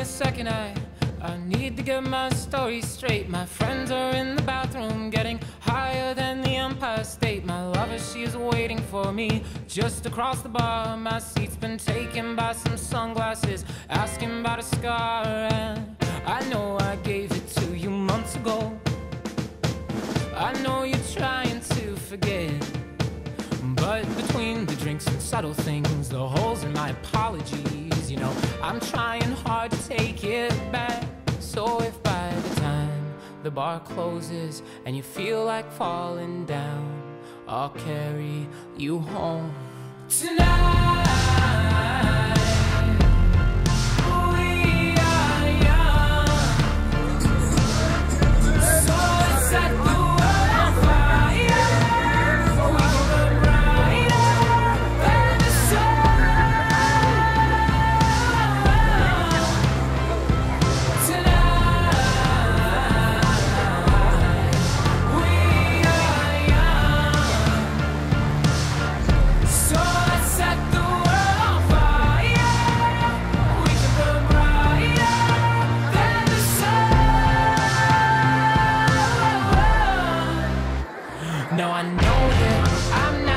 a second, I need to get my story straight. My friends are in the bathroom, getting higher than the Empire State. My lover, she's waiting for me just across the bar. My seat's been taken by some sunglasses, asking about a scar. And I know I gave it to you months ago. I know you're trying to forget, but between the drinks and subtle things, the holes in my apologies, you know, I'm trying hard to take it back. So if by the time the bar closes and you feel like falling down, I'll carry you home tonight. We are young, so let's set the world on fire. We can burn brighter than the sun tonight. We are young, so let's set the world on fire. We can burn brighter than the sun. Now I know that I'm not